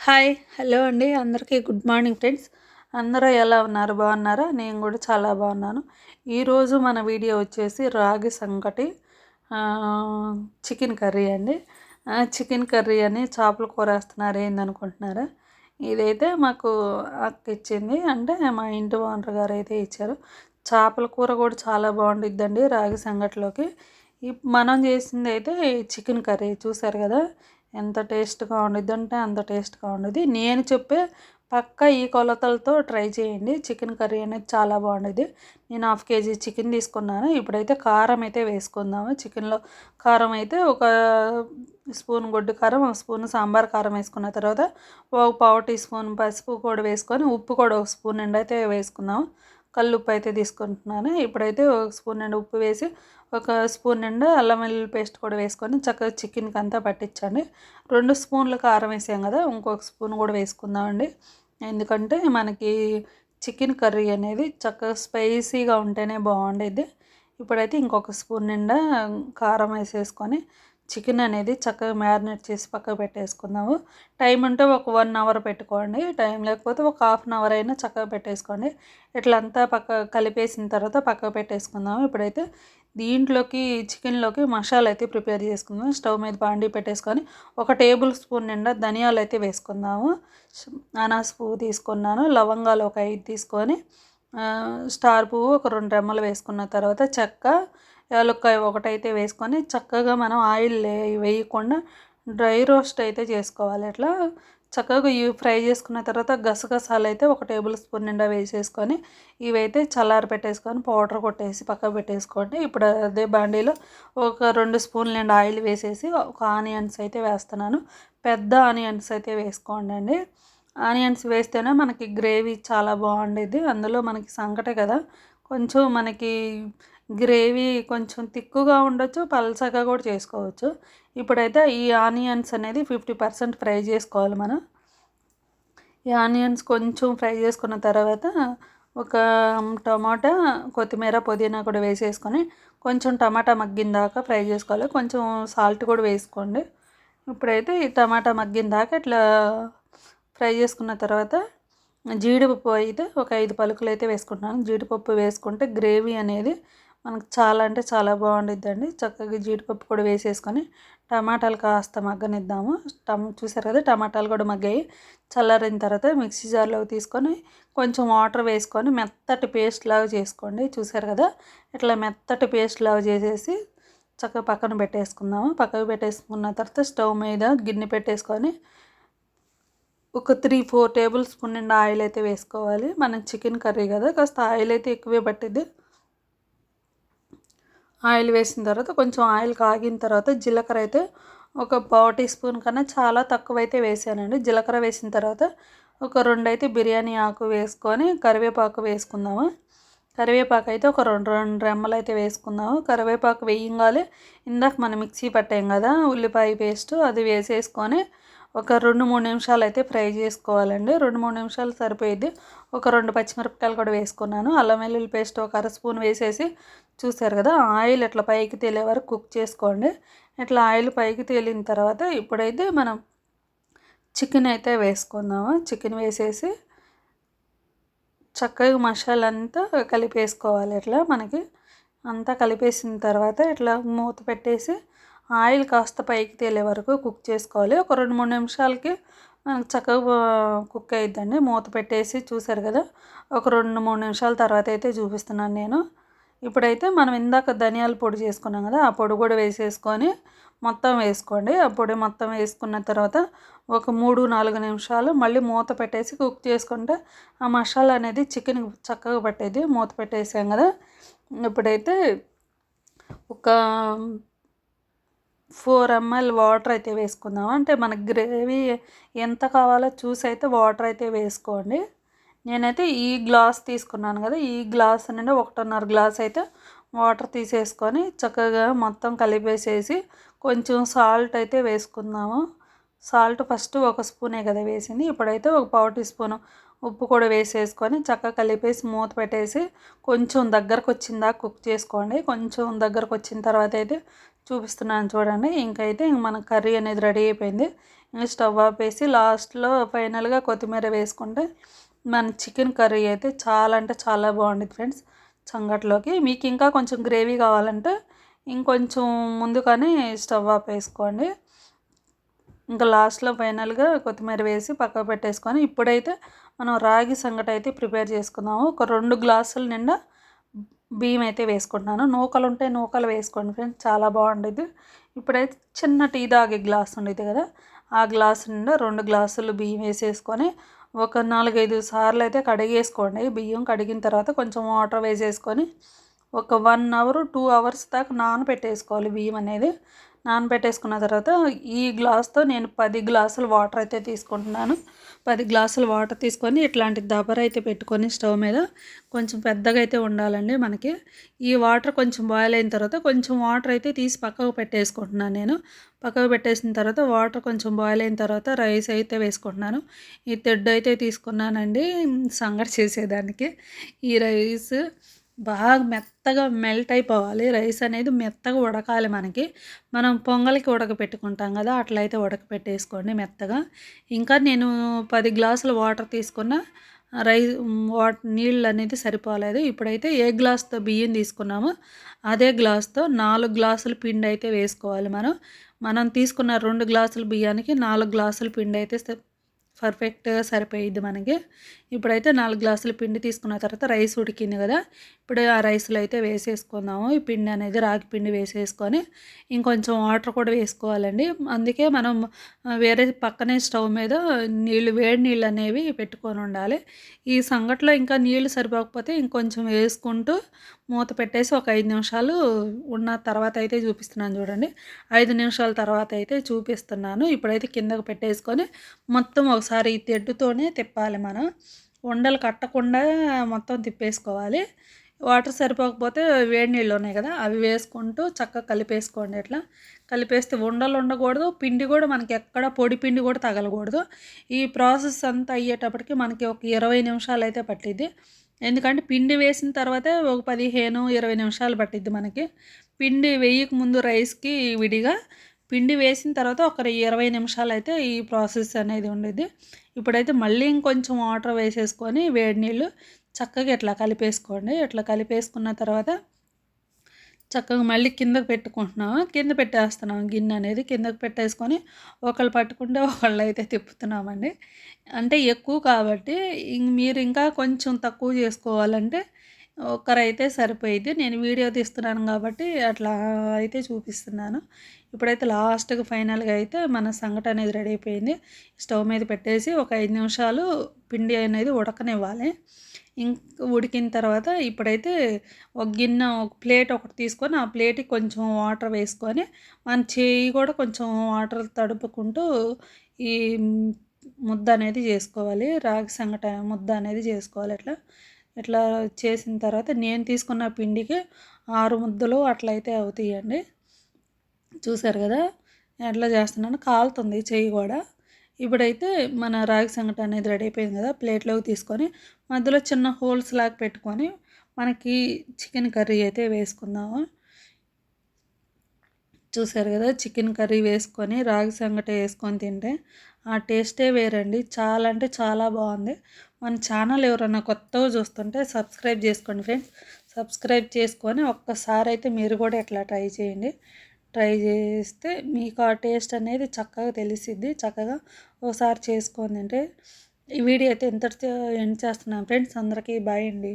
Hi hello అండి అందరికీ good morning friends. అందరూ ఎలా ఉన్నారు? బాగున్నారా? నేను కూడా చాలా బాగున్నాను. ఈరోజు మన వీడియో వచ్చేసి రాగి సంకటి చికెన్ కర్రీ అండి. చికెన్ కర్రీ అని చేపల కూర వేస్తున్నారు ఏందనుకుంటున్నారా? ఇదైతే మాకు అక్క ఇచ్చింది, అంటే మా ఇంటి ఓనర్ గారు అయితే ఇచ్చారు. చేపల కూర కూడా చాలా బాగుండిద్దండి రాగి సంగటిలోకి. మనం చేసింది అయితే చికెన్ కర్రీ చూసారు కదా, ఎంత టేస్ట్గా ఉండిద్దంటే అంత టేస్ట్గా ఉండేది. నేను చెప్పే పక్కా ఈ కొలతలతో ట్రై చేయండి. చికెన్ కర్రీ అనేది చాలా బాగుండేది. నేను 1/2 కేజీ చికెన్ తీసుకున్నాను. ఇప్పుడైతే కారం అయితే వేసుకుందాము. చికెన్లో కారం అయితే ఒక స్పూన్ గొడ్డు కారం, ఒక స్పూన్ సాంబార్ కారం వేసుకున్న తర్వాత ఒక పావు టీ స్పూన్ పసుపు కూడా వేసుకొని, ఉప్పు కూడా ఒక స్పూన్ నిండా అయితే వేసుకుందాము. కల్లుప్పు అయితే తీసుకుంటున్నాను. ఇప్పుడైతే ఒక స్పూన్ నిండా ఉప్పు వేసి, ఒక స్పూన్ నిండా అల్లం వెల్లుల్లి పేస్ట్ కూడా వేసుకొని చక్కగా చికెన్కి అంతా పట్టించండి. 2 స్పూన్లు కారం వేసాం కదా, ఇంకొక స్పూన్ కూడా వేసుకుందామండి. ఎందుకంటే మనకి చికెన్ కర్రీ అనేది చక్కగా స్పైసీగా ఉంటేనే బాగుండేది. ఇప్పుడైతే ఇంకొక స్పూన్ నిండా కారం వేసేసుకొని చికెన్ అనేది చక్కగా మ్యారినేట్ చేసి పక్కకు పెట్టేసుకుందాము. టైం ఉంటే ఒక 1 అవర్ పెట్టుకోండి, టైం లేకపోతే ఒక హాఫ్ అన్ అవర్ అయినా చక్కగా పెట్టేసుకోండి. ఇట్లా అంతా కలిపేసిన తర్వాత పక్కకు పెట్టేసుకుందాము. ఇప్పుడైతే దీంట్లోకి చికెన్లోకి మసాలా అయితే ప్రిపేర్ చేసుకుందాం. స్టవ్ మీద బాండీ పెట్టేసుకొని ఒక టేబుల్ స్పూన్ నిండా ధనియాలు అయితే వేసుకుందాము. అనాస పువ్వు తీసుకున్నాను, లవంగాలు ఒక 5 తీసుకొని, స్టార్ పువ్వు ఒక 2 రెమ్మలు వేసుకున్న తర్వాత చెక్క, యాలక్కాయ ఒకటైతే వేసుకొని చక్కగా మనం ఆయిల్ వేయకుండా డ్రై రోస్ట్ అయితే చేసుకోవాలి. అట్లా చక్కగా ఇవి ఫ్రై చేసుకున్న తర్వాత గసగసాలు అయితే ఒక టేబుల్ స్పూన్ నిండా వేసేసుకొని ఇవైతే చల్లారి పెట్టేసుకొని పౌడర్ కొట్టేసి పక్కకు పెట్టేసుకోండి. ఇప్పుడు అదే బాండీలో ఒక 2 స్పూన్ల నిండా ఆయిల్ వేసేసి ఒక ఆనియన్స్ అయితే వేస్తున్నాను. పెద్ద ఆనియన్స్ అయితే వేసుకోండి. ఆనియన్స్ వేస్తేనే మనకి గ్రేవీ చాలా బాగుండేది. అందులో మనకి సంకటే కదా, కొంచెం మనకి గ్రేవీ కొంచెం తిక్కుగా ఉండొచ్చు, పల్చగా కూడా చేసుకోవచ్చు. ఇప్పుడైతే ఈ ఆనియన్స్ అనేది 50% ఫ్రై చేసుకోవాలి మనం. ఈ ఆనియన్స్ కొంచెం ఫ్రై చేసుకున్న తర్వాత ఒక టమాటా, కొత్తిమీర, పుదీనా కూడా వేసేసుకొని కొంచెం టమాటా మగ్గిన దాకా ఫ్రై చేసుకోవాలి. కొంచెం సాల్ట్ కూడా వేసుకోండి. ఇప్పుడైతే ఈ టమాటా మగ్గిన దాకా ఇట్లా ఫ్రై చేసుకున్న తర్వాత జీడిపప్పు అయితే ఒక 5 పలుకులు అయితే వేసుకుంటున్నాను. జీడిపప్పు వేసుకుంటే గ్రేవీ అనేది మనకు చాలా అంటే చాలా బాగుండిద్దండి. చక్కగా జీడిపప్పు కూడా వేసేసుకొని టమాటాలు కాస్త మగ్గనిద్దాము. చూసారు కదా, టమాటాలు కూడా మగ్గాయి. చల్లారిన తర్వాత మిక్సీ జార్లోకి తీసుకొని కొంచెం వాటర్ వేసుకొని మెత్తటి పేస్ట్ లాగా చేసుకోండి. చూసారు కదా, ఇట్లా మెత్తటి పేస్ట్ లాగా చేసేసి చక్కగా పక్కన పెట్టేసుకుందాము. పక్కకు పెట్టేసుకున్న తర్వాత స్టవ్ మీద గిన్నె పెట్టేసుకొని ఒక 3-4 టేబుల్ స్పూన్ నిండా ఆయిల్ అయితే వేసుకోవాలి. మనం చికెన్ కర్రీ కదా, కాస్త ఆయిల్ అయితే ఎక్కువే పట్టిద్ది. ఆయిల్ వేసిన తర్వాత కొంచెం ఆయిల్ కాగిన తర్వాత జీలకర్ర అయితే ఒక పావు టీ స్పూన్ కన్నా చాలా తక్కువ అయితే వేసానండి. జీలకర్ర వేసిన తర్వాత ఒక 2 అయితే బిర్యానీ ఆకు వేసుకొని కరివేపాకు వేసుకుందాము. కరివేపాకు అయితే ఒక 2 రెమ్మలు అయితే వేసుకుందాము. కరివేపాకు వేయంగానే ఇందాక మనం మిక్సీ పట్టాం కదా ఉల్లిపాయ పేస్ట్, అది వేసేసుకొని ఒక 2-3 నిమిషాలు అయితే ఫ్రై చేసుకోవాలండి. 2-3 నిమిషాలు సరిపోయిద్ది. ఒక 2 పచ్చిమిరపకాయలు కూడా వేసుకున్నాను. అల్లం వెల్లుల్లి పేస్ట్ ఒక అర స్పూన్ వేసేసి, చూసారు కదా, ఆయిల్ ఇట్లా పైకి తేలే వరకు కుక్ చేసుకోండి. ఇట్లా ఆయిల్ పైకి తేలిన తర్వాత ఇప్పుడైతే మనం చికెన్ అయితే వేసుకుందాము. చికెన్ వేసేసి చక్కగా మసాలా అంతా కలిపేసుకోవాలి. ఇట్లా మనకి అంతా కలిపేసిన తర్వాత ఇట్లా మూత పెట్టేసి ఆయిల్ కాస్త పైకి తేలే వరకు కుక్ చేసుకోవాలి. ఒక 2-3 నిమిషాలకి మనకు చక్కగా కుక్ అయిద్దండి. మూత పెట్టేసి చూసారు కదా, ఒక 2-3 నిమిషాల తర్వాత అయితే చూపిస్తున్నాను నేను. ఇప్పుడైతే మనం ఇందాక ధనియాల పొడి చేసుకున్నాం కదా, ఆ పొడి కూడా వేసేసుకొని మొత్తం వేసుకోండి. ఆ పొడి మొత్తం వేసుకున్న తర్వాత ఒక 3-4 నిమిషాలు మళ్ళీ మూత పెట్టేసి కుక్ చేసుకుంటే ఆ మసాలా అనేది చికెన్ చక్కగా పట్టేది. మూత పెట్టేసాం కదా, ఇప్పుడైతే ఒక 4 ml వాటర్ అయితే వేసుకుందాం. అంటే మనకు గ్రేవీ ఎంత కావాలో చూసి అయితే వాటర్ అయితే వేసుకోండి. నేనైతే ఈ గ్లాస్ తీసుకున్నాను కదా, ఈ గ్లాస్ నుండి 1.5 గ్లాస్ అయితే వాటర్ తీసేసుకొని చక్కగా మొత్తం కలిపేసేసి కొంచెం సాల్ట్ అయితే వేసుకుందాము. సాల్ట్ ఫస్ట్ ఒక స్పూనే కదా వేసింది, ఇప్పుడైతే ఒక పావు టీ స్పూను ఉప్పు కూడా వేసేసుకొని చక్కగా కలిపేసి మూత పెట్టేసి కొంచెం దగ్గరకు వచ్చిందాక కుక్ చేసుకోండి. కొంచెం దగ్గరకు వచ్చిన తర్వాత అయితే చూపిస్తున్నాను చూడండి. ఇంకైతే మన కర్రీ అనేది రెడీ అయిపోయింది. స్టవ్ ఆపేసి లాస్ట్లో ఫైనల్గా కొత్తిమీర వేసుకుంటే మన చికెన్ కర్రీ అయితే చాలా అంటే చాలా బాగుంటుంది ఫ్రెండ్స్ సంగట్లోకి. మీకు ఇంకా కొంచెం గ్రేవీ కావాలంటే ఇంకొంచెం ముందుగానే స్టవ్ ఆపేసుకోండి. ఇంకా లాస్ట్లో ఫైనల్గా కొత్తిమీర వేసి పక్కకు పెట్టేసుకొని ఇప్పుడైతే మనం రాగి సంగటి అయితే ప్రిపేర్ చేసుకుందాము. ఒక 2 గ్లాసుల నిండా బియ్యం అయితే వేసుకుంటున్నాను. నూకలు ఉంటే నూకలు వేసుకోండి ఫ్రెండ్స్, చాలా బాగుండేది. ఇప్పుడైతే చిన్న టీ తాగే గ్లాస్ ఉండేది కదా, ఆ గ్లాస్ నిండా 2 గ్లాసులు బియ్యం వేసేసుకొని ఒక 4-5 సార్లు అయితే కడిగేసుకోండి. బియ్యం కడిగిన తర్వాత కొంచెం వాటర్ వేసేసుకొని ఒక 1 అవర్ 2 అవర్స్ దాకా నానబెట్టేసుకోవాలి. బియ్యం అనేది నానబెట్టేసుకున్న తర్వాత ఈ గ్లాస్తో నేను 10 గ్లాసులు వాటర్ అయితే తీసుకుంటున్నాను. 10 గ్లాసులు వాటర్ తీసుకొని ఇట్లాంటి దబర అయితే పెట్టుకొని స్టవ్ మీద కొంచెం పెద్దగా అయితే ఉండాలండి మనకి. ఈ వాటర్ కొంచెం బాయిల్ అయిన తర్వాత కొంచెం వాటర్ అయితే తీసి పక్కకు పెట్టేసుకుంటున్నాను నేను. పక్కకు పెట్టేసిన తర్వాత వాటర్ కొంచెం బాయిల్ అయిన తర్వాత రైస్ అయితే వేసుకుంటున్నాను. ఈ తెడ్డు అయితే తీసుకున్నానండి సంగటి చేసేదానికి. ఈ రైస్ బాగా మెత్తగా మెల్ట్ అయిపోవాలి. రైస్ అనేది మెత్తగా ఉడకాలి మనకి. మనం పొంగల్కి ఉడకపెట్టుకుంటాం కదా, అట్లయితే ఉడకపెట్టేసుకోండి మెత్తగా. ఇంకా నేను 10 గ్లాసుల వాటర్ తీసుకున్న నీళ్ళు అనేది సరిపోలేదు. ఇప్పుడైతే ఏ గ్లాస్తో బియ్యం తీసుకున్నామో అదే గ్లాస్తో 4 గ్లాసుల పిండి అయితే వేసుకోవాలి. మనం తీసుకున్న 2 గ్లాసుల బియ్యానికి 4 గ్లాసుల పిండి అయితే పర్ఫెక్ట్గా సరిపోయిద్ది మనకి. ఇప్పుడైతే 4 గ్లాసుల పిండి తీసుకున్న తర్వాత రైస్ ఉడికింది కదా, ఇప్పుడు ఆ రైస్లో అయితే వేసేసుకుందాము. ఈ పిండి అనేది రాగి పిండి వేసేసుకొని ఇంకొంచెం వాటర్ కూడా వేసుకోవాలండి. అందుకే మనం వేరే పక్కనే స్టవ్ మీద వేడి నీళ్ళు అనేవి పెట్టుకొని ఉండాలి. ఈ సంగట్లో ఇంకా నీళ్ళు సరిపోకపోతే ఇంకొంచెం వేసుకుంటూ మూత పెట్టేసి ఒక 5 నిమిషాలు ఉన్న తర్వాత అయితే చూపిస్తున్నాను చూడండి. 5 నిమిషాల తర్వాత అయితే చూపిస్తున్నాను. ఇప్పుడైతే కిందకు పెట్టేసుకొని మొత్తం ఒకసారి ఈ తెడ్డుతోనే తిప్పాలి మనం. ఉండలు కట్టకుండా మొత్తం తిప్పేసుకోవాలి. వాటర్ సరిపోకపోతే వేడి నీళ్ళు ఉన్నాయి కదా, అవి వేసుకుంటూ చక్కగా కలిపేసుకోండి. ఇట్లా కలిపేస్తే ఉండలు ఉండకూడదు, పిండి కూడా మనకి ఎక్కడ పొడి పిండి కూడా తగలకూడదు. ఈ ప్రాసెస్ అంతా అయ్యేటప్పటికి మనకి ఒక 20 నిమిషాలు అయితే పట్టిద్ది. ఎందుకంటే పిండి వేసిన తర్వాతే ఒక 15-20 నిమిషాలు పట్టిద్ది మనకి. పిండి వేయక ముందు రైస్కి విడిగా, పిండి వేసిన తర్వాత ఒక 20 నిమిషాలు అయితే ఈ ప్రాసెస్ అనేది ఉండేది. ఇప్పుడైతే మళ్ళీ ఇంకొంచెం వాటర్ వేసేసుకొని వేడి నీళ్ళు చక్కగా ఇట్లా కలిపేసుకోండి. ఇట్లా కలిపేసుకున్న తర్వాత చక్కగా మళ్ళీ కిందకు పెట్టుకుంటున్నాము. కింద పెట్టేస్తున్నాము గిన్నె అనేది కిందకు పెట్టేసుకొని ఒకళ్ళు పట్టుకుంటే ఒకళ్ళు అయితే తిప్పుతున్నామండి. అంటే ఎక్కువ కాబట్టి మీరు ఇంకా కొంచెం తక్కువ చేసుకోవాలంటే ఒకరైతే సరిపోయిద్ది. నేను వీడియో తీస్తున్నాను కాబట్టి అట్లా అయితే చూపిస్తున్నాను. ఇప్పుడైతే లాస్ట్‌గా ఫైనల్‌గా అయితే మన సంగటి అనేది రెడీ అయిపోయింది. స్టవ్ మీద పెట్టేసి ఒక 5 నిమిషాలు పిండి అనేది ఉడకనివ్వాలి. ఉడికిన తర్వాత ఇప్పుడైతే ఒక గిన్నె ఒక ప్లేట్ ఒకటి తీసుకొని ఆ ప్లేట్‌కి కొంచెం వాటర్ వేసుకొని మన చేయి కూడా కొంచెం వాటర్ తడుపుకుంటూ ఈ ముద్ద అనేది చేసుకోవాలి. రాగి సంగట ముద్ద అనేది చేసుకోవాలి. ఇట్లా చేసిన తర్వాత నేను తీసుకున్న పిండికి 6 ముద్దలు అట్లయితే అవుతాయండి. చూసారు కదా ఎట్లా చేస్తున్నాను, కాలుతుంది చెయ్యి కూడా. ఇప్పుడైతే మన రాగి సంగటి అనేది రెడీ అయిపోయింది కదా, ప్లేట్లోకి తీసుకొని మధ్యలో చిన్న హోల్స్ లాగా పెట్టుకొని మనకి చికెన్ కర్రీ అయితే వేసుకుందాము. చూసారు కదా, చికెన్ కర్రీ వేసుకొని రాగి సంగటి వేసుకొని తింటే ఆ టేస్టే వేరండి. చాలా అంటే చాలా బాగుంది. మన ఛానల్ ఎవరైనా కొత్తగా చూస్తుంటే సబ్స్క్రైబ్ చేసుకోండి ఫ్రెండ్స్. సబ్స్క్రైబ్ చేసుకొని ఒక్కసారి అయితే మీరు కూడా ఇట్లా ట్రై చేయండి. ట్రై చేస్తే మీకు ఆ టేస్ట్ అనేది చక్కగా తెలిసిద్ది. చక్కగా ఒకసారి చేసుకొని తింటే ఈ వీడియో అయితే ఎంతటితో ఎండ్ చేస్తున్నాను ఫ్రెండ్స్. అందరికీ బాయ్ అండి.